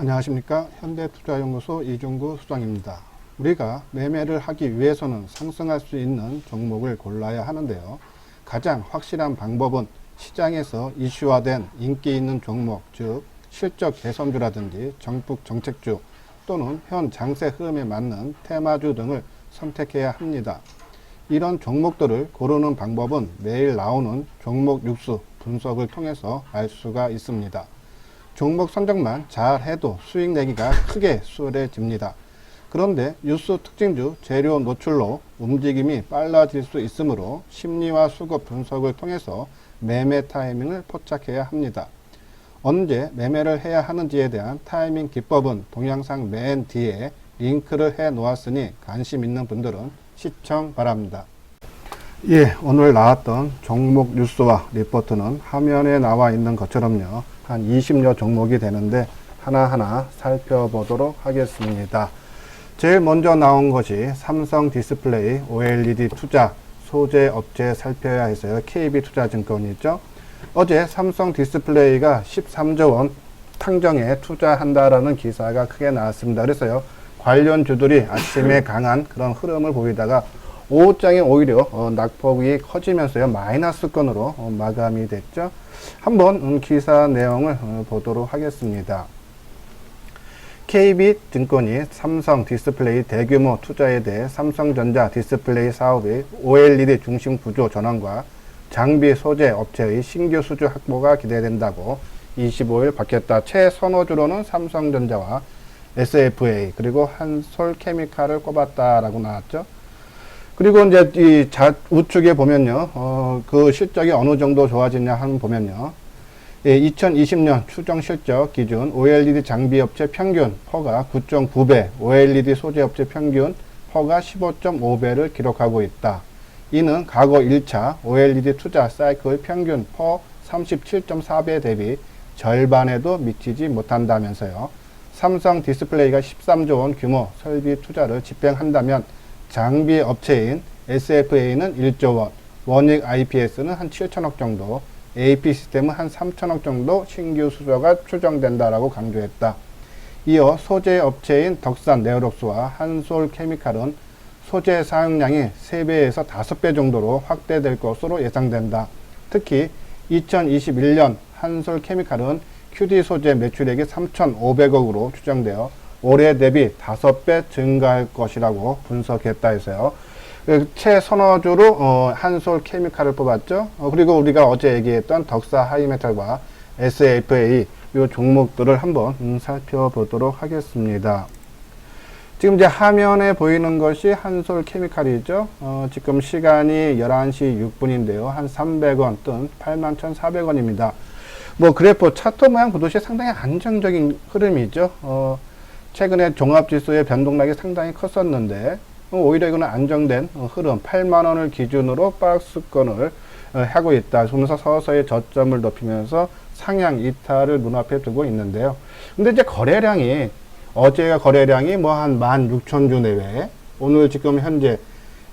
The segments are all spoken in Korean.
안녕하십니까. 현대투자연구소 이종구 수장입니다. 우리가 매매를 하기 위해서는 상승할 수 있는 종목을 골라야 하는데요. 가장 확실한 방법은 시장에서 이슈화된 인기 있는 종목, 즉 실적 개선주라든지 정북 정책주 또는 현 장세 흐름에 맞는 테마주 등을 선택해야 합니다. 이런 종목들을 고르는 방법은 매일 나오는 종목 뉴스 분석을 통해서 알 수가 있습니다. 종목 선정만 잘 해도 수익 내기가 크게 수월해집니다. 그런데 뉴스 특징주 재료 노출로 움직임이 빨라질 수 있으므로 심리와 수급 분석을 통해서 매매 타이밍을 포착해야 합니다. 언제 매매를 해야 하는지에 대한 타이밍 기법은 동영상 맨 뒤에 링크를 해 놓았으니 관심 있는 분들은 시청 바랍니다. 예, 오늘 나왔던 종목 뉴스와 리포트는 화면에 나와 있는 것처럼요. 한 20여 종목이 되는데 하나하나 살펴보도록 하겠습니다. 제일 먼저 나온 것이 삼성 디스플레이 OLED 투자 소재 업체 살펴야 해서요. KB투자증권이죠. 어제 삼성 디스플레이가 13조 원 탕정에 투자한다라는 기사가 크게 나왔습니다. 그래서요. 관련주들이 아침에 강한 그런 흐름을 보이다가 오후장에 오히려 낙폭이 커지면서요. 마이너스권으로 마감이 됐죠. 한번 기사 내용을 보도록 하겠습니다. KB증권이 삼성 디스플레이 대규모 투자에 대해 삼성전자 디스플레이 사업의 OLED 중심 구조 전환과 장비 소재 업체의 신규 수주 확보가 기대된다고 25일 밝혔다. 최선호주로는 삼성전자와 SFA 그리고 한솔케미칼을 꼽았다라고 나왔죠. 그리고 이제 이 우측에 보면요, 그 실적이 어느 정도 좋아지냐 하면 보면요, 2020년 추정 실적 기준 OLED 장비 업체 평균 퍼가 9.9배, OLED 소재 업체 평균 퍼가 15.5배를 기록하고 있다. 이는 과거 1차 OLED 투자 사이클 평균 퍼 37.4배 대비 절반에도 미치지 못한다면서요. 삼성 디스플레이가 13조 원 규모 설비 투자를 집행한다면 장비 업체인 SFA는 1조 원, 원익 IPS는 한 7천억 정도, AP 시스템은 한 3천억 정도 신규 수주가 추정된다라고 강조했다. 이어 소재 업체인 덕산 네오록스와 한솔케미칼은 소재 사용량이 3배에서 5배 정도로 확대될 것으로 예상된다. 특히 2021년 한솔케미칼은 QD 소재 매출액이 3,500억으로 추정되어 올해 대비 5배 증가할 것이라고 분석했다 해서요. 최선호주로 한솔케미칼을 뽑았죠. 그리고 우리가 어제 얘기했던 덕사 하이메탈과 SFA 이 종목들을 한번 살펴보도록 하겠습니다. 지금 이제 화면에 보이는 것이 한솔케미칼이죠. 지금 시간이 11시 6분인데요. 한 300원 뜬 81,400원입니다. 뭐 그래프 차트 모양 보듯이 상당히 안정적인 흐름이죠. 최근에 종합지수의 변동락이 상당히 컸었는데 오히려 이거는 안정된 흐름 8만원을 기준으로 박스권을 하고 있다. 그러면서 서서히 저점을 높이면서 상향 이탈을 눈앞에 두고 있는데요. 근데 이제 거래량이 어제가 거래량이 뭐 한 16,000주 내외, 오늘 지금 현재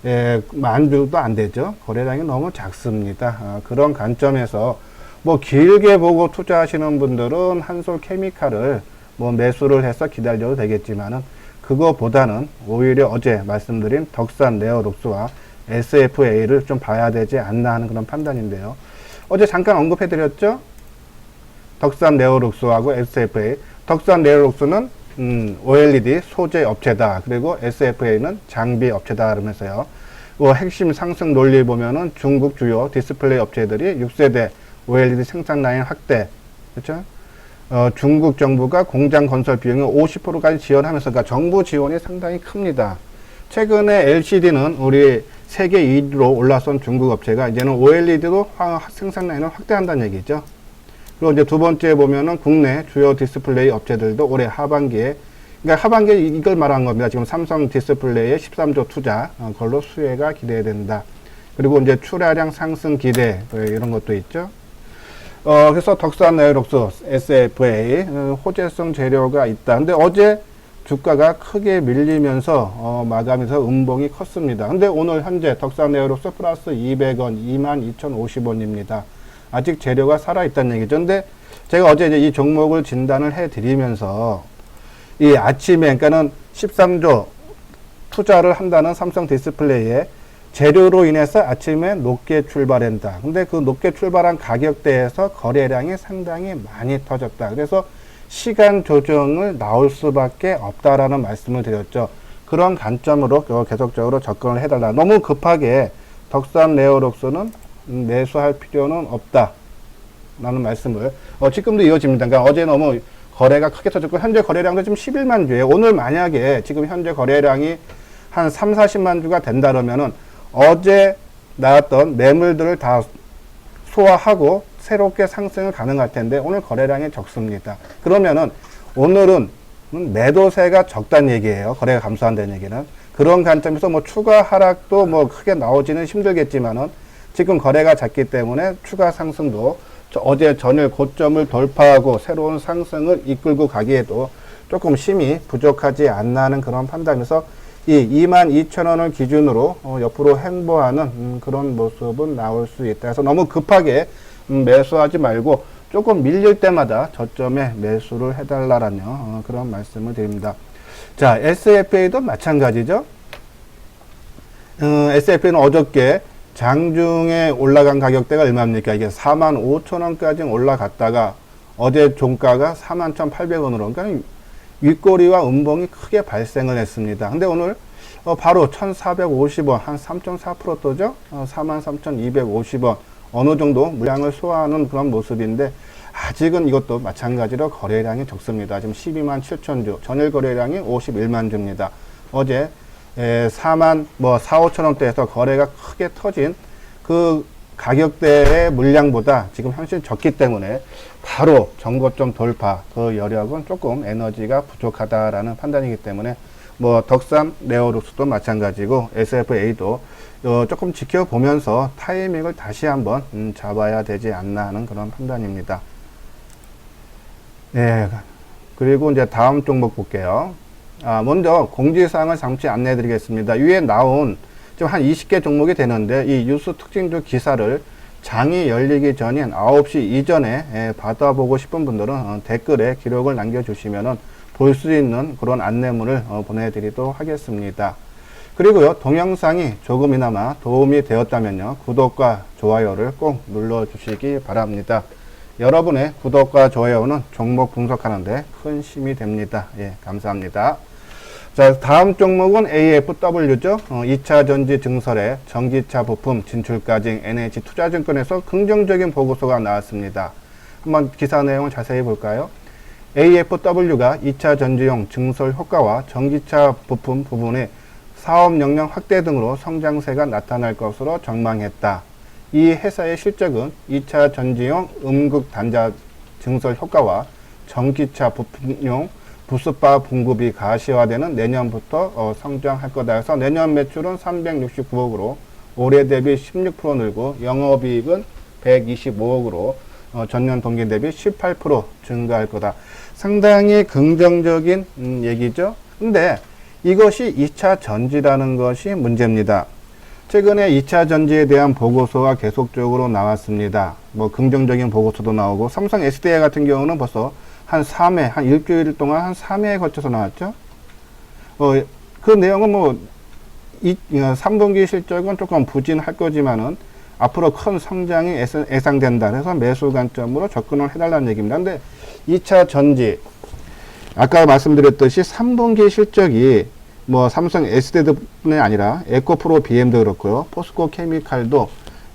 10,000주도 안 되죠. 거래량이 너무 작습니다. 그런 관점에서 뭐 길게 보고 투자하시는 분들은 한솔케미칼을 뭐 매수를 해서 기다려도 되겠지만은 그거보다는 오히려 어제 말씀드린 덕산 네오록스와 SFA를 좀 봐야 되지 않나 하는 그런 판단인데요. 어제 잠깐 언급해 드렸죠. 덕산 네오록스하고 SFA. 덕산 네오록스는 OLED 소재 업체다. 그리고 SFA는 장비 업체다. 그러면서요. 핵심 상승 논리 보면은 중국 주요 디스플레이 업체들이 6세대 OLED 생산 라인 확대. 그렇죠? 중국 정부가 공장 건설 비용을 50%까지 지원하면서, 그러니까 정부 지원이 상당히 큽니다. 최근에 LCD는 우리 세계 2위로 올라선 중국 업체가 이제는 OLED도 생산 라인을 확대한다는 얘기죠. 그리고 이제 두 번째 보면은 국내 주요 디스플레이 업체들도 올해 하반기에, 그러니까 하반기에 이걸 말한 겁니다. 지금 삼성 디스플레이의 13조 투자, 그걸로 수혜가 기대된다. 그리고 이제 출하량 상승 기대, 이런 것도 있죠. 그래서 덕산 네오록스, SFA, 호재성 재료가 있다. 근데 어제 주가가 크게 밀리면서, 마감에서 음봉이 컸습니다. 근데 오늘 현재 덕산 네오록스 플러스 200원, 22,050원입니다. 아직 재료가 살아있다는 얘기죠. 근데 제가 어제 이제 이 종목을 진단을 해 드리면서 이 아침에, 그러니까는 13조 투자를 한다는 삼성 디스플레이에 재료로 인해서 아침에 높게 출발한다. 근데 그 높게 출발한 가격대에서 거래량이 상당히 많이 터졌다. 그래서 시간 조정을 나올 수밖에 없다라는 말씀을 드렸죠. 그런 관점으로 계속적으로 접근을 해달라. 너무 급하게 덕산 레어록스는 매수할 필요는 없다. 라는 말씀을 지금도 이어집니다. 그러니까 어제 너무 거래가 크게 터졌고 현재 거래량도 지금 11만 주예요. 오늘 만약에 지금 현재 거래량이 한 3, 40만 주가 된다 그러면은 어제 나왔던 매물들을 다 소화하고 새롭게 상승을 가능할 텐데 오늘 거래량이 적습니다. 그러면은 오늘은 매도세가 적다는 얘기예요. 거래가 감소한다는 얘기는. 그런 관점에서 뭐 추가 하락도 뭐 크게 나오지는 힘들겠지만은 지금 거래가 작기 때문에 추가 상승도 어제 전일 고점을 돌파하고 새로운 상승을 이끌고 가기에도 조금 힘이 부족하지 않나 하는 그런 판단에서 이 22,000원을 기준으로 옆으로 횡보하는 그런 모습은 나올 수 있다. 그래서 너무 급하게 매수하지 말고 조금 밀릴 때마다 저점에 매수를 해달라라는 그런 말씀을 드립니다. 자, SFA도 마찬가지죠. SFA는 어저께 장중에 올라간 가격대가 얼마입니까? 이게 45,000원까지 올라갔다가 어제 종가가 41,800원으로, 그러니까 윗꼬리와 음봉이 크게 발생을 했습니다. 근데 오늘 바로 1,450원, 한 3.4% 떠죠? 43,250원. 어느 정도 물량을 소화하는 그런 모습인데, 아직은 이것도 마찬가지로 거래량이 적습니다. 지금 12만 7천 주, 전일 거래량이 51만 주입니다. 어제 4만 4, 5천원대에서 거래가 크게 터진 그 가격대의 물량보다 지금 현실 적기 때문에 바로 정고점 돌파 그 여력은 조금 에너지가 부족하다라는 판단이기 때문에 뭐 덕산 레어록스도 마찬가지고 SFA도 조금 지켜보면서 타이밍을 다시 한번 잡아야 되지 않나 하는 그런 판단입니다. 네, 그리고 이제 다음 종목 볼게요. 먼저 공지사항을 잠시 안내해 드리겠습니다. 위에 나온 지금 한 20개 종목이 되는데 이 뉴스 특징주 기사를 장이 열리기 전인 9시 이전에 받아보고 싶은 분들은 댓글에 기록을 남겨주시면 볼 수 있는 그런 안내문을 보내드리도록 하겠습니다. 그리고요, 동영상이 조금이나마 도움이 되었다면요, 구독과 좋아요를 꼭 눌러주시기 바랍니다. 여러분의 구독과 좋아요는 종목 분석하는데 큰 힘이 됩니다. 예, 감사합니다. 자, 다음 종목은 AFW죠. 2차 전지 증설에 전기차 부품 진출까지 NH투자증권에서 긍정적인 보고서가 나왔습니다. 한번 기사 내용을 자세히 볼까요? AFW가 2차 전지용 증설 효과와 전기차 부품 부분의 사업 역량 확대 등으로 성장세가 나타날 것으로 전망했다. 이 회사의 실적은 2차 전지용 음극 단자 증설 효과와 전기차 부품용 부스바 공급이 가시화되는 내년부터 성장할 거다 해서 내년 매출은 369억으로 올해 대비 16% 늘고 영업이익은 125억으로 전년 동기 대비 18% 증가할 거다. 상당히 긍정적인 얘기죠. 근데 이것이 2차 전지라는 것이 문제입니다. 최근에 2차 전지에 대한 보고서가 계속적으로 나왔습니다. 뭐 긍정적인 보고서도 나오고 삼성 SDI 같은 경우는 벌써 한 3회, 한 일주일 동안 한 3회에 걸쳐서 나왔죠. 그 내용은 뭐 3분기 실적은 조금 부진할 거지만은 앞으로 큰 성장이 예상된다. 그래서 매수 관점으로 접근을 해달라는 얘기입니다. 근데 2차 전지, 아까 말씀드렸듯이 3분기 실적이 뭐 삼성 SDI뿐만 아니라 에코프로 BM도 그렇고요. 포스코 케미칼도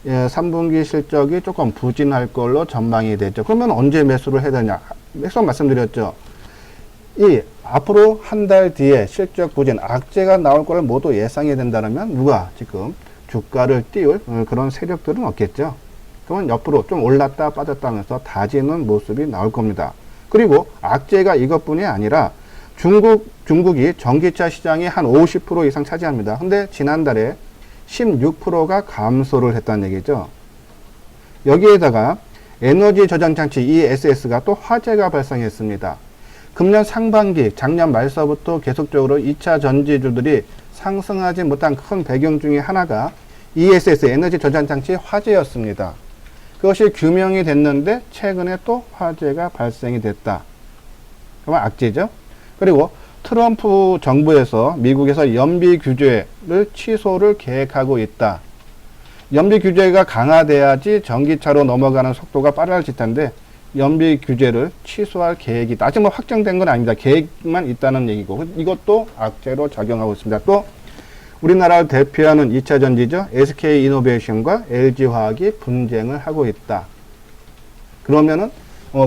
3분기 실적이 조금 부진할 걸로 전망이 되죠. 그러면 언제 매수를 해야 되냐? 계속 말씀드렸죠. 이 앞으로 한 달 뒤에 실적 부진, 악재가 나올 걸 모두 예상이 된다면 누가 지금 주가를 띄울 그런 세력들은 없겠죠. 그러면 옆으로 좀 올랐다 빠졌다 하면서 다지는 모습이 나올 겁니다. 그리고 악재가 이것뿐이 아니라 중국이 전기차 시장이 한 50% 이상 차지합니다. 근데 지난달에 16%가 감소를 했다는 얘기죠. 여기에다가 에너지 저장 장치 ESS가 또 화재가 발생했습니다. 금년 상반기, 작년 말서부터 계속적으로 2차 전지주들이 상승하지 못한 큰 배경 중에 하나가 ESS, 에너지 저장 장치 화재였습니다. 그것이 규명이 됐는데 최근에 또 화재가 발생이 됐다. 그러면 악재죠. 그리고 트럼프 정부에서 미국에서 연비 규제를 취소를 계획하고 있다. 연비 규제가 강화돼야지 전기차로 넘어가는 속도가 빨라질 텐데 연비 규제를 취소할 계획이 아직 뭐 확정된 건 아닙니다. 계획만 있다는 얘기고 이것도 악재로 작용하고 있습니다. 또 우리나라를 대표하는 2차 전지죠. SK이노베이션과 LG화학이 분쟁을 하고 있다. 그러면은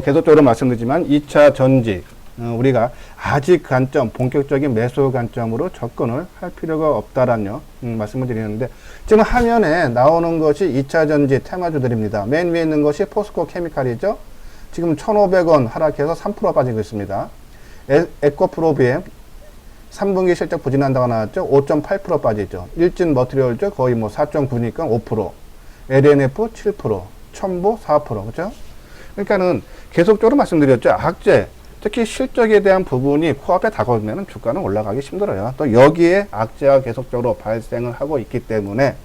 계속적으로 말씀드리지만 2차 전지 우리가 아직 관점, 본격적인 매수 관점으로 접근을 할 필요가 없다라는 말씀을 드리는데 지금 화면에 나오는 것이 2차 전지 테마주들입니다. 맨 위에 있는 것이 포스코 케미칼이죠. 지금 1,500원 하락해서 3% 빠지고 있습니다. 에코프로비엠 3분기 실적 부진한다고 나왔죠. 5.8% 빠지죠. 일진 머티리얼즈 거의 뭐 4.9니까 5%, LNF 7%, 첨보 4%, 그죠? 그러니까는 계속적으로 말씀드렸죠. 악재, 특히 실적에 대한 부분이 코앞에 다가오면 주가는 올라가기 힘들어요. 또 여기에 악재가 계속적으로 발생을 하고 있기 때문에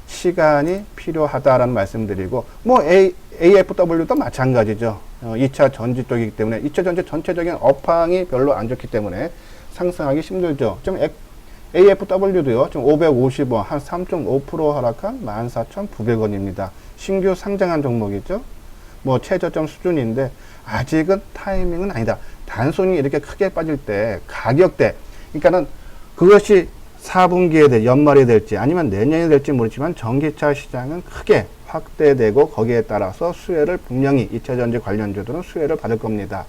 시간이 필요하다라는 말씀드리고 뭐 AFW도 마찬가지죠. 2차 전지 쪽이기 때문에 2차 전지 전체적인 업황이 별로 안 좋기 때문에 상승하기 힘들죠. 지금 AFW도요. 지금 550원 한 3.5% 하락한 14,900원입니다. 신규 상장한 종목이죠. 뭐 최저점 수준인데 아직은 타이밍은 아니다. 단순히 이렇게 크게 빠질 때 가격대 그러니까는 그것이 4분기에 연말이 될지 아니면 내년이 될지 모르지만 전기차 시장은 크게 확대되고 거기에 따라서 수혜를 분명히 2차 전지 관련주들은 수혜를 받을 겁니다.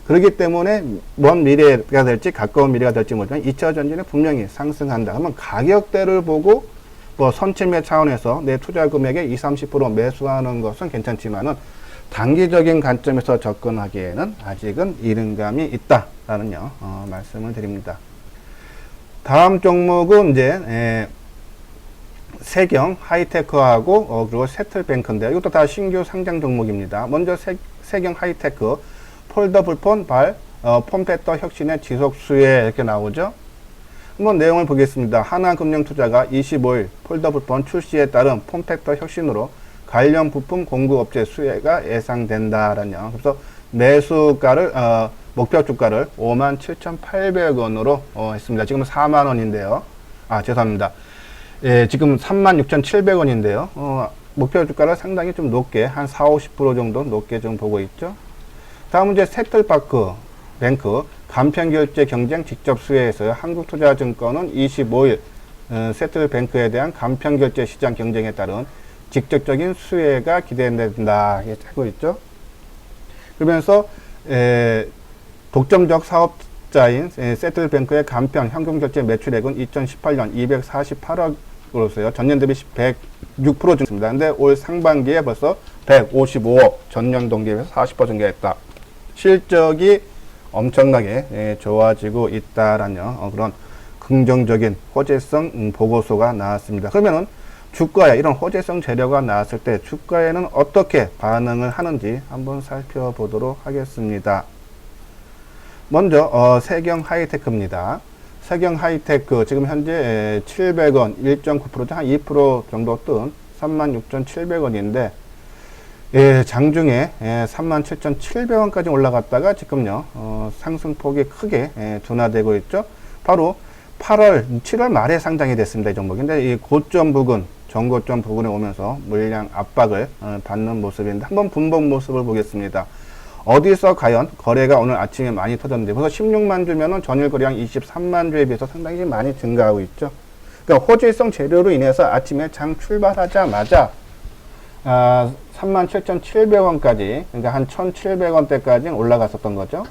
그렇기 때문에 먼 미래가 될지 가까운 미래가 될지 모르지만 2차 전지는 분명히 상승한다. 그러면 가격대를 보고 뭐 선침의 차원에서 내 투자 금액의 20-30% 매수하는 것은 괜찮지만은 단기적인 관점에서 접근하기에는 아직은 이른 감이 있다라는 말씀을 드립니다. 다음 종목은 이제 세경 하이테크하고 그리고 세틀뱅크인데 이것도 다 신규 상장 종목입니다. 먼저 세경 하이테크 폴더블폰 폼팩터 혁신의 지속 수혜 이렇게 나오죠. 한번 내용을 보겠습니다. 하나금융투자가 25일 폴더블폰 출시에 따른 폼팩터 혁신으로 관련 부품 공급업체 수혜가 예상된다라는 그래서 매수가를 목표 주가를 57,800원으로 했습니다. 지금 4만원인데요. 죄송합니다. 예, 지금 36,700원인데요. 목표 주가를 상당히 좀 높게 한 40-50% 정도 높게 좀 보고 있죠. 다음은 이제 세틀파크 뱅크 간편결제 경쟁 직접 수혜에서요. 한국투자증권은 25일 세틀뱅크에 대한 간편결제 시장 경쟁에 따른 직접적인 수혜가 기대된다 하고 있죠. 그러면서 독점적 사업자인 세틀뱅크의 간편 현금결제 매출액은 2018년 248억으로서요. 전년 대비 106% 증가했습니다. 근데 올 상반기에 벌써 155억, 전년 동기에 비해서 40% 증가했다. 실적이 엄청나게 좋아지고 있다라는 그런 긍정적인 호재성 보고서가 나왔습니다. 그러면은 주가에 이런 호재성 재료가 나왔을 때 주가에는 어떻게 반응을 하는지 한번 살펴보도록 하겠습니다. 먼저 세경 하이테크입니다. 세경 하이테크 지금 현재 700원 1.9% 한 2% 정도 뜬 36,700원인데 장중에 37,700원까지 올라갔다가 지금요 상승폭이 크게 둔화되고 있죠. 바로 7월 말에 상장이 됐습니다. 이 종목인데 이 고점 부근 전고점 부근에 오면서 물량 압박을 받는 모습인데 한번 분봉 모습을 보겠습니다. 어디서 과연 거래가 오늘 아침에 많이 터졌는데 벌써 16만 주면은 전일 거래량 23만 주에 비해서 상당히 많이 증가하고 있죠. 그러니까 호재성 재료로 인해서 아침에 장 출발하자마자 37,700원까지 그러니까 한 1,700원대까지 올라갔었던 거죠.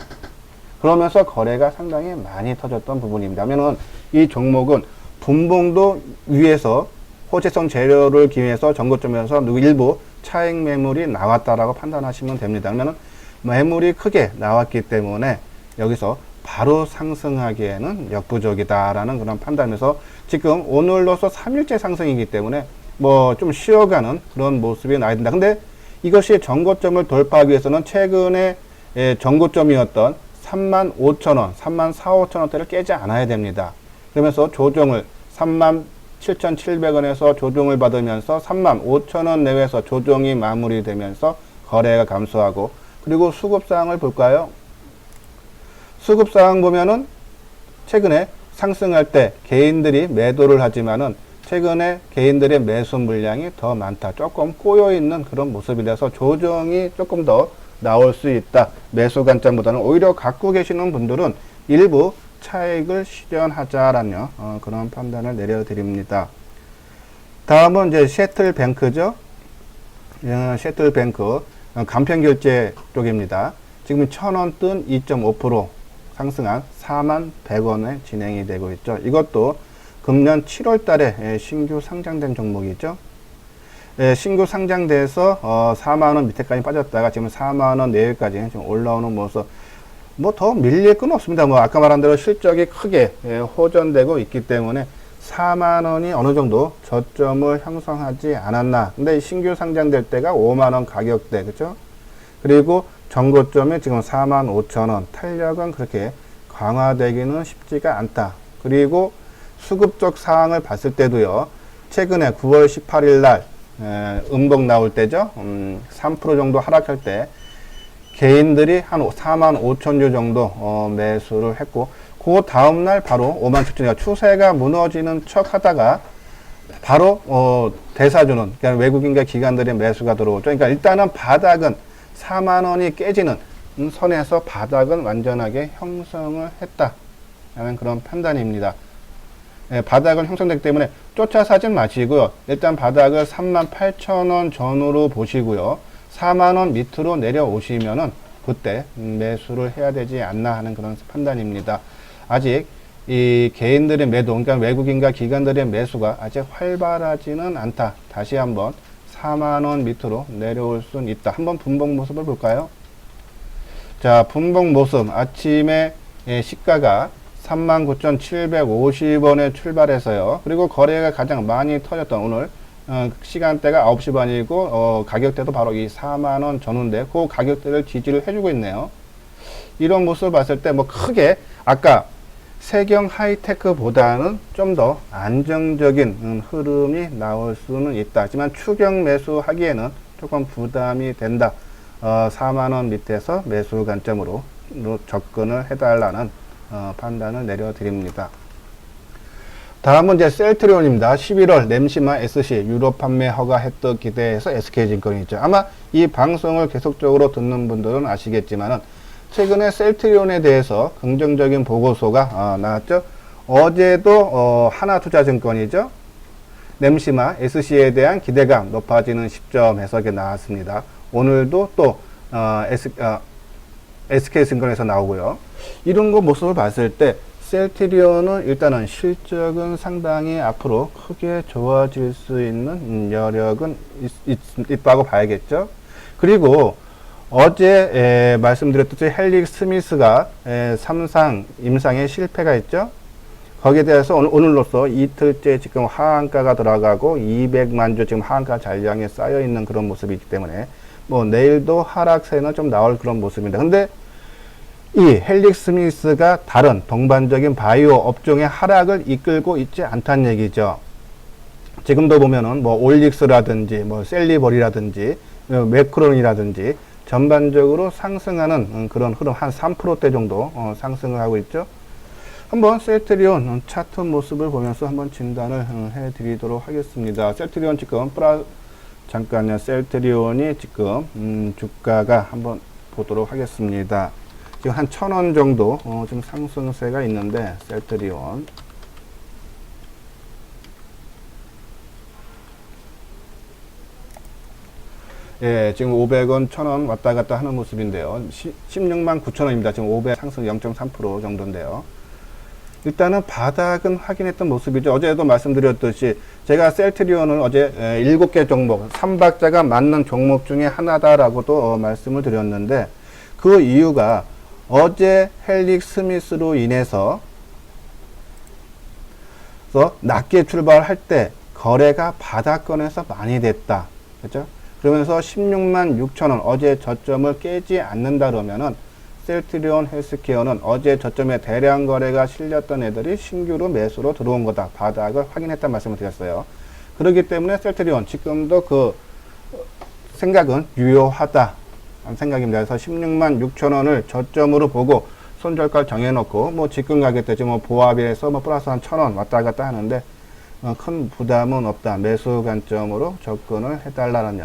그러면서 거래가 상당히 많이 터졌던 부분입니다. 하면은 이 종목은 분봉도 위에서 호재성 재료를 기회해서 전고점에서 일부 차익 매물이 나왔다라고 판단하시면 됩니다. 그러면 매물이 크게 나왔기 때문에 여기서 바로 상승하기에는 역부족이다라는 그런 판단에서 지금 오늘로서 3일째 상승이기 때문에 뭐 좀 쉬어가는 그런 모습이 나야 된다. 근데 이것이 전고점을 돌파하기 위해서는 최근에 전고점이었던 35,000원, 34,500원대를 깨지 않아야 됩니다. 그러면서 조정을 37,700원에서 조정을 받으면서 35,000원 내외에서 조정이 마무리되면서 거래가 감소하고 그리고 수급상을 볼까요? 수급 상황 보면은 최근에 상승할 때 개인들이 매도를 하지만은 최근에 개인들의 매수 물량이 더 많다. 조금 꼬여있는 그런 모습이라서 조정이 조금 더 나올 수 있다. 매수 관점보다는 오히려 갖고 계시는 분들은 일부 차익을 실현하자라는 그런 판단을 내려드립니다. 다음은 이제 셔틀뱅크죠. 셔틀뱅크 간편결제 쪽입니다. 지금 1,000원 뜬 2.5% 상승한 41,100원에 진행이 되고 있죠. 이것도 금년 7월 달에 신규 상장된 종목이죠. 신규 상장돼서 4만원 밑에까지 빠졌다가 지금 4만원 내외까지 지금 올라오는 모습. 뭐 더 밀릴 건 없습니다. 뭐 아까 말한 대로 실적이 크게 호전되고 있기 때문에 4만원이 어느 정도 저점을 형성하지 않았나. 근데 신규 상장될 때가 5만원 가격대, 그죠? 그리고 전고점이 지금 45,000원. 탄력은 그렇게 강화되기는 쉽지가 않다. 그리고 수급적 상황을 봤을 때도요, 최근에 9월 18일 날, 음봉 나올 때죠, 3% 정도 하락할 때, 개인들이 한 45,000주 정도, 매수를 했고, 그 다음날 바로 57,000주, 추세가 무너지는 척 하다가, 바로, 대사주는, 그러니까 외국인과 기관들의 매수가 들어오죠. 그러니까 일단은 바닥은 4만원이 깨지는 선에서 바닥은 완전하게 형성을 했다라는 그런 판단입니다. 바닥은 형성되기 때문에 쫓아 사진 마시고요. 일단 바닥을 38,000원 전후로 보시고요. 4만원 밑으로 내려오시면은 그때 매수를 해야 되지 않나 하는 그런 판단입니다. 아직 이 개인들의 매도, 그러니까 외국인과 기관들의 매수가 아직 활발하지는 않다. 다시 한번 4만원 밑으로 내려올 수는 있다. 한번 분봉 모습을 볼까요? 자, 분봉 모습. 아침에 시가가 39,750원에 출발해서요. 그리고 거래가 가장 많이 터졌던 오늘 시간대가 9시 반이고 가격대도 바로 이 4만원 전후인데 그 가격대를 지지를 해주고 있네요. 이런 모습을 봤을 때 뭐 크게 아까 세경 하이테크보다는 좀 더 안정적인 흐름이 나올 수는 있다. 하지만 추경 매수하기에는 조금 부담이 된다. 4만원 밑에서 매수 관점으로 접근을 해달라는 판단을 내려드립니다. 다음은 이제 셀트리온입니다. 11월 램시마 SC 유로 판매 허가했던 기대해서 SK증권이죠. 아마 이 방송을 계속적으로 듣는 분들은 아시겠지만은 최근에 셀트리온에 대해서 긍정적인 보고서가 나왔죠. 어제도 하나투자증권이죠. 램시마 SC에 대한 기대감 높아지는 시점 해석이 나왔습니다. 오늘도 또 SK증권에서 나오고요. 이런 거 모습을 봤을 때 셀트리온은 일단은 실적은 상당히 앞으로 크게 좋아질 수 있는 여력은 있다고 봐야겠죠. 그리고 어제 말씀드렸듯이 헬릭 스미스가 임상에 실패가 있죠. 거기에 대해서 오늘로써 이틀째 지금 하한가가 들어가고 200만 주 지금 하한가 잔량에 쌓여 있는 그런 모습이기 때문에 뭐 내일도 하락세는 좀 나올 그런 모습입니다. 근데 이 헬릭 스미스가 다른 동반적인 바이오 업종의 하락을 이끌고 있지 않다는 얘기죠. 지금도 보면은 뭐 올릭스라든지 뭐 셀리버리라든지 매크론이라든지 전반적으로 상승하는 그런 흐름 한 3%대 정도 상승을 하고 있죠. 한번 셀트리온 차트 모습을 보면서 한번 진단을 해 드리도록 하겠습니다. 셀트리온 지금 잠깐요. 셀트리온이 지금 주가가 한번 보도록 하겠습니다. 지금 한 1,000원 정도 지금 상승세가 있는데 셀트리온 예, 지금 500원, 1,000원 왔다 갔다 하는 모습인데요. 16만 9천원입니다. 지금 500 상승 0.3% 정도인데요. 일단은 바닥은 확인했던 모습이죠. 어제도 말씀드렸듯이 제가 셀트리온을 어제 7개 종목, 3박자가 맞는 종목 중에 하나다라고도 말씀을 드렸는데 그 이유가 어제 헬릭 스미스로 인해서 낮게 출발할 때 거래가 바닥권에서 많이 됐다. 그렇죠? 그러면서 16만 6천원 어제 저점을 깨지 않는다 그러면은 셀트리온 헬스케어는 어제 저점에 대량 거래가 실렸던 애들이 신규로 매수로 들어온 거다. 바닥을 확인했다는 말씀을 드렸어요. 그렇기 때문에 셀트리온 지금도 그 생각은 유효하다. 생각입니다. 그래서 16만 6천원을 저점으로 보고 손절가 정해놓고 뭐 지금 가격 대지 뭐 보합에서 뭐 플러스 한 1,000원 왔다 갔다 하는데 큰 부담은 없다. 매수 관점으로 접근을 해달라는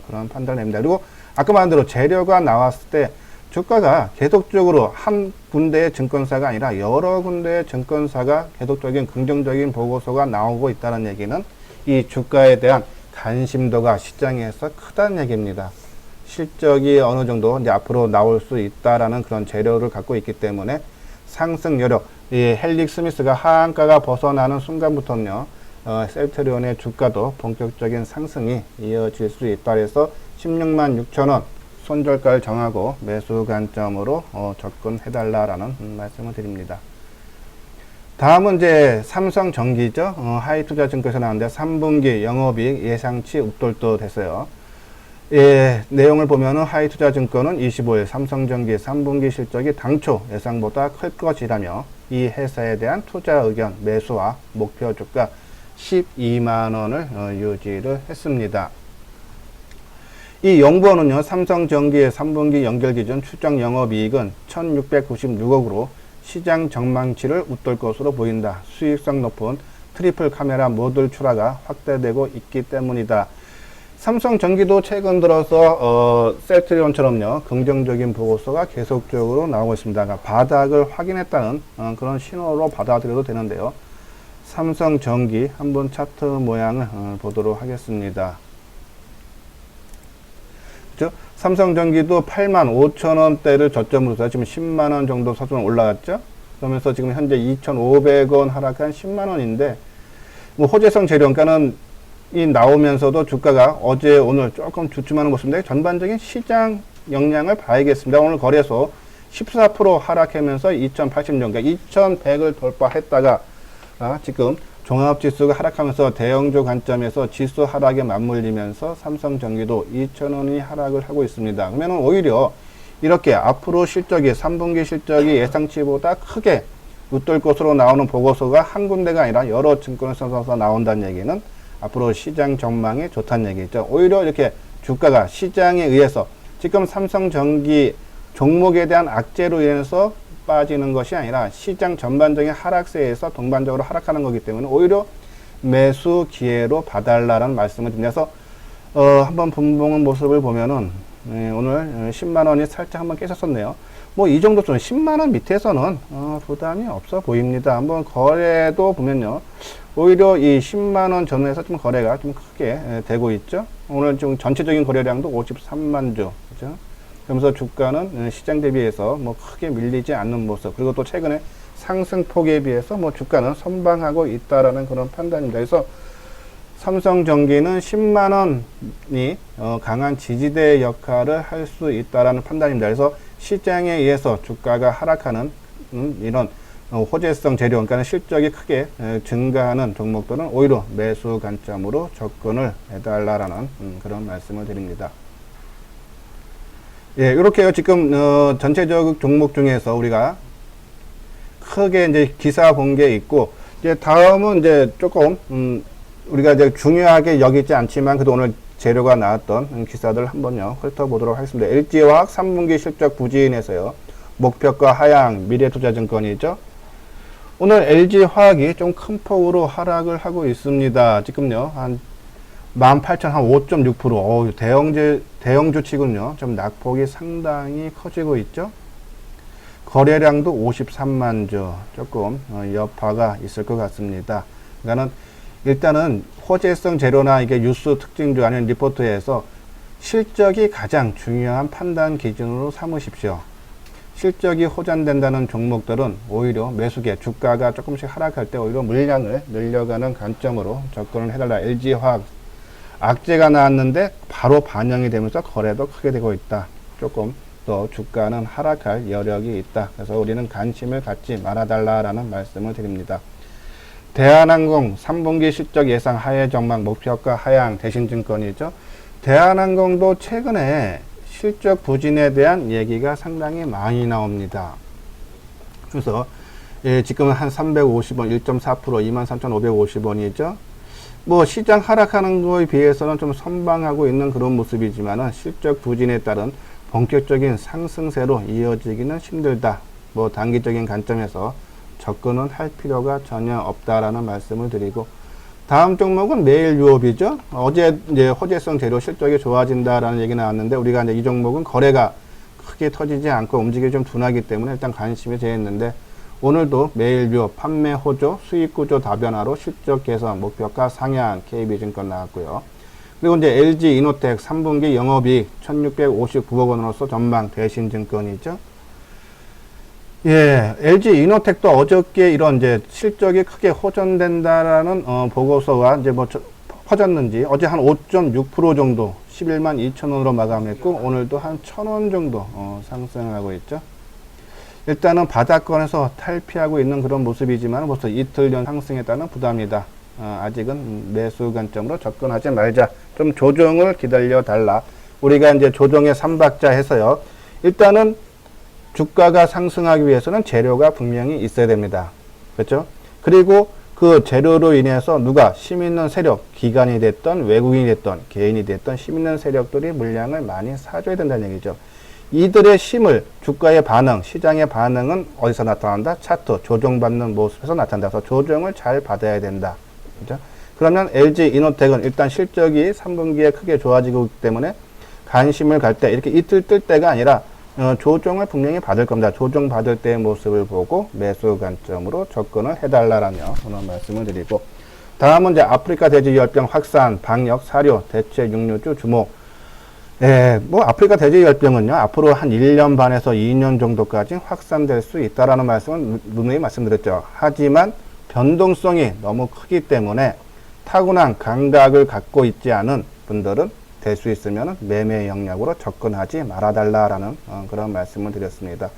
그런 판단입니다. 그리고 아까 말한 대로 재료가 나왔을 때 주가가 계속적으로 한 군데의 증권사가 아니라 여러 군데의 증권사가 계속적인 긍정적인 보고서가 나오고 있다는 얘기는 이 주가에 대한 관심도가 시장에서 크다는 얘기입니다. 실적이 어느 정도 이제 앞으로 나올 수 있다라는 그런 재료를 갖고 있기 때문에 상승 여력, 이 헬릭 스미스가 하한가가 벗어나는 순간부터는요, 셀트리온의 주가도 본격적인 상승이 이어질 수 있다 해서 16만 6천원 손절가를 정하고 매수 관점으로 접근해달라라는 말씀을 드립니다. 다음은 이제 삼성전기죠. 하이투자증권에서 나왔는데 3분기 영업이익 예상치 웃돌도 됐어요. 예, 내용을 보면은 하이투자증권은 25일 삼성전기 3분기 실적이 당초 예상보다 클 것이라며 이 회사에 대한 투자 의견 매수와 목표 주가 12만원을 유지를 했습니다. 이 연구원은요, 삼성전기의 3분기 연결기준 추정 영업이익은 1696억으로 시장 전망치를 웃돌 것으로 보인다. 수익성 높은 트리플 카메라 모듈 출하가 확대되고 있기 때문이다. 삼성전기도 최근 들어서 셀트리온처럼요, 긍정적인 보고서가 계속적으로 나오고 있습니다. 그러니까 바닥을 확인했다는 그런 신호로 받아들여도 되는데요. 삼성전기 한번 차트 모양을 보도록 하겠습니다. 그렇죠? 삼성전기도 85,000원대를 저점으로 해서 지금 10만원 정도 서수는 올라갔죠? 그러면서 지금 현재 2,500원 하락한 10만원인데, 뭐 호재성 재료, 그러니까는 이 나오면서도 주가가 어제 오늘 조금 주춤하는 모습인데 전반적인 시장 영향을 봐야겠습니다. 오늘 거래소 14% 하락하면서 2,080점, 그러니까 2,100을 돌파했다가 지금 종합지수가 하락하면서 대형주 관점에서 지수 하락에 맞물리면서 삼성전기도 2,000원이 하락을 하고 있습니다. 그러면 오히려 이렇게 앞으로 실적이 3분기 실적이 예상치보다 크게 웃돌 것으로 나오는 보고서가 한 군데가 아니라 여러 증권사에서 나온다는 얘기는 앞으로 시장 전망이 좋다는 얘기죠. 오히려 이렇게 주가가 시장에 의해서 지금 삼성전기 종목에 대한 악재로 인해서 빠지는 것이 아니라 시장 전반적인 하락세에서 동반적으로 하락하는 거기 때문에 오히려 매수 기회로 봐달라는 말씀을 드려서 한번 분봉의 모습을 보면은 오늘 10만원이 살짝 한번 깨졌었네요. 뭐 이 정도 좀 10만원 밑에서는 부담이 없어 보입니다. 한번 거래도 보면요, 오히려 이 10만원 전후에서 좀 거래가 좀 크게 되고 있죠. 오늘 좀 전체적인 거래량도 53만 주, 그죠? 그러면서 주가는 시장 대비해서 뭐 크게 밀리지 않는 모습, 그리고 또 최근에 상승폭에 비해서 뭐 주가는 선방하고 있다라는 그런 판단입니다. 그래서 삼성전기는 10만원이 강한 지지대 역할을 할 수 있다라는 판단입니다. 그래서 시장에 의해서 주가가 하락하는 이런 호재성 재료, 그러니까 실적이 크게 증가하는 종목들은 오히려 매수 관점으로 접근을 해달라는 그런 말씀을 드립니다. 예, 이렇게요. 지금 전체적 종목 중에서 우리가 크게 이제 기사 본 게 있고, 이제 다음은 이제 조금 우리가 이제 중요하게 여기지 않지만 그래도 오늘 재료가 나왔던 기사들 한번요 훑어보도록 하겠습니다. LG화학 3분기 실적 부진에서요, 목표가 하향, 미래투자증권이죠. 오늘 LG화학이 좀 큰 폭으로 하락을 하고 있습니다. 지금요 한 18,000, 한 5.6%. 대형주 치고는요, 좀 낙폭이 상당히 커지고 있죠. 거래량도 53만 주, 조금 여파가 있을 것 같습니다. 그러니까는 일단은 호재성 재료나 이게 뉴스 특징주 아니면 리포트에서 실적이 가장 중요한 판단 기준으로 삼으십시오. 실적이 호전된다는 종목들은 오히려 매수계, 주가가 조금씩 하락할 때 오히려 물량을 늘려가는 관점으로 접근을 해달라. LG화학 악재가 나왔는데 바로 반영이 되면서 거래도 크게 되고 있다. 조금 더 주가는 하락할 여력이 있다. 그래서 우리는 관심을 갖지 말아달라라는 말씀을 드립니다. 대한항공 3분기 실적 예상 하회 전망 목표가 하향, 대신증권이죠. 대한항공도 최근에 실적 부진에 대한 얘기가 상당히 많이 나옵니다. 그래서 지금은 한 350원, 1.4%, 23,550원이죠. 뭐 시장 하락하는 거에 비해서는 좀 선방하고 있는 그런 모습이지만은 실적 부진에 따른 본격적인 상승세로 이어지기는 힘들다. 뭐 단기적인 관점에서 접근은 할 필요가 전혀 없다라는 말씀을 드리고, 다음 종목은 매일 유업이죠. 어제 이제 호재성 재료 실적이 좋아진다라는 얘기 나왔는데, 우리가 이제 이 종목은 거래가 크게 터지지 않고 움직임이 좀 둔하기 때문에 일단 관심이 제했는데, 오늘도 매일 유업 판매 호조 수익 구조 다변화로 실적 개선 목표가 상향 KB증권 나왔고요. 그리고 이제 LG 이노텍 3분기 영업이익 1659억 원으로서 전망 대신증권이죠. 예, LG 이노텍도 어저께 이런 이제 실적이 크게 호전된다라는 보고서가 이제 뭐 퍼졌는지 어제 한 5.6% 정도 11만 2천 원으로 마감했고, 오늘도 한 1,000원 정도 상승하고 있죠. 일단은 바닥권에서 탈피하고 있는 그런 모습이지만 벌써 이틀 전 상승했다는 부담이다. 아직은 매수 관점으로 접근하지 말자. 좀 조정을 기다려 달라. 우리가 이제 조정의 3박자 해서요. 일단은 주가가 상승하기 위해서는 재료가 분명히 있어야 됩니다. 그렇죠? 그리고 그 재료로 인해서 누가 힘 있는 세력, 기관이 됐던 외국인이 됐던 개인이 됐던 힘 있는 세력들이 물량을 많이 사줘야 된다는 얘기죠. 이들의 힘을 주가의 반응, 시장의 반응은 어디서 나타난다? 차트, 조정받는 모습에서 나타난다. 그래서 조정을 잘 받아야 된다. 그죠? 그러면 LG 이노텍은 일단 실적이 3분기에 크게 좋아지고 있기 때문에 관심을 갈 때 이렇게 이틀 뜰 때가 아니라 조정을 분명히 받을 겁니다. 조정 받을 때의 모습을 보고 매수 관점으로 접근을 해달라라며 오늘 말씀을 드리고, 다음은 이제 아프리카 돼지열병 확산, 방역, 사료, 대체 육류주 주목. 예, 뭐 아프리카 돼지열병은요 앞으로 한 1년 반에서 2년 정도까지 확산될 수 있다라는 말씀을 누누이 말씀드렸죠. 하지만 변동성이 너무 크기 때문에 타고난 감각을 갖고 있지 않은 분들은 될 수 있으면 매매 영역으로 접근하지 말아달라라는 그런 말씀을 드렸습니다.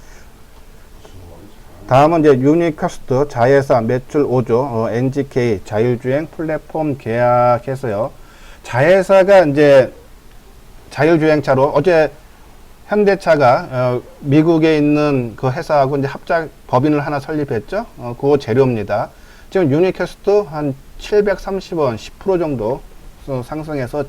다음은 이제 유니커스트 자회사 매출 5조 NGK 자율주행 플랫폼 계약해서요. 자회사가 이제 자율주행차로 어제 현대차가 미국에 있는 그 회사하고 이제 합작 법인을 하나 설립했죠. 그 재료입니다. 지금 유니캐스트 한 730원 10% 정도 상승해서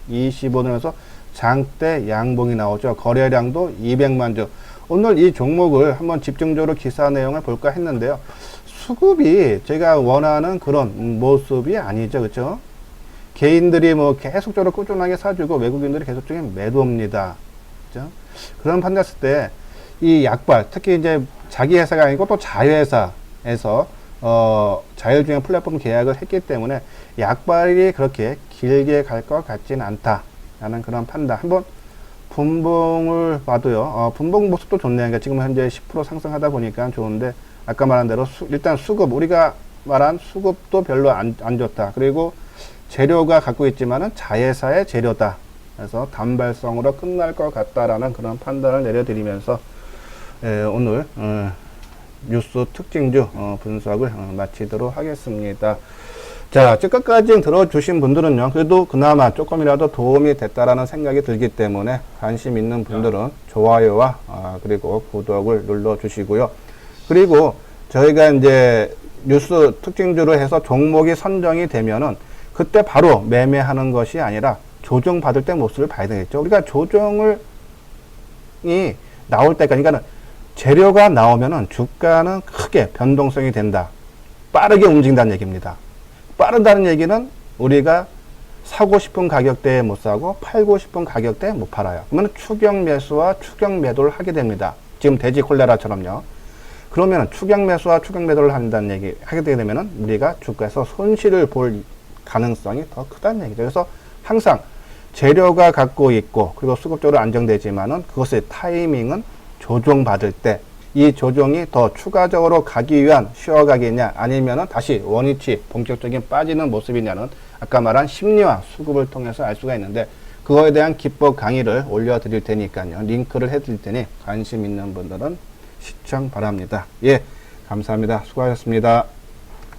7,420원에서 장대 양봉이 나오죠. 거래량도 200만 주. 오늘 이 종목을 한번 집중적으로 기사 내용을 볼까 했는데요. 수급이 제가 원하는 그런 모습이 아니죠. 그렇죠? 개인들이 뭐 계속적으로 꾸준하게 사주고 외국인들이 계속적인 매도입니다. 그죠? 그런 판단했을 때 이 약발, 특히 이제 자기 회사가 아니고 또 자회사에서 자율주행 플랫폼 계약을 했기 때문에 약발이 그렇게 길게 갈 것 같지는 않다라는 그런 판단. 한번 분봉을 봐도요. 분봉 모습도 좋네요. 그러니까 지금 현재 10% 상승하다 보니까 좋은데, 아까 말한 대로 일단 수급, 우리가 말한 수급도 별로 안 좋다. 그리고 재료가 갖고 있지만은 자회사의 재료다. 그래서 단발성으로 끝날 것 같다라는 그런 판단을 내려드리면서 오늘 뉴스 특징주 분석을 마치도록 하겠습니다. 자, 끝까지 들어주신 분들은요, 그래도 그나마 조금이라도 도움이 됐다라는 생각이 들기 때문에 관심 있는 분들은 좋아요와 그리고 구독을 눌러주시고요. 그리고 저희가 이제 뉴스 특징주로 해서 종목이 선정이 되면은 그때 바로 매매하는 것이 아니라 조정 받을 때 모습을 봐야 되겠죠. 우리가 조정이 나올 때까지, 그러니까 재료가 나오면은 주가는 크게 변동성이 된다. 빠르게 움직인다는 얘기입니다. 빠르다는 얘기는 우리가 사고 싶은 가격대에 못 사고 팔고 싶은 가격대에 못 팔아요. 그러면 추격 매수와 추격 매도를 하게 됩니다. 지금 돼지 콜레라처럼요. 그러면 추격 매수와 추격 매도를 한다는 얘기 하게 되면은 우리가 주가에서 손실을 볼 가능성이 더 크다는 얘기죠. 그래서 항상 재료가 갖고 있고 그리고 수급적으로 안정되지만은 그것의 타이밍은 조정받을 때, 이 조정이 더 추가적으로 가기 위한 쉬어가기냐 아니면은 다시 원위치 본격적인 빠지는 모습이냐는 아까 말한 심리와 수급을 통해서 알 수가 있는데, 그거에 대한 기법 강의를 올려드릴 테니까요. 링크를 해드릴 테니 관심 있는 분들은 시청 바랍니다. 예, 감사합니다. 수고하셨습니다.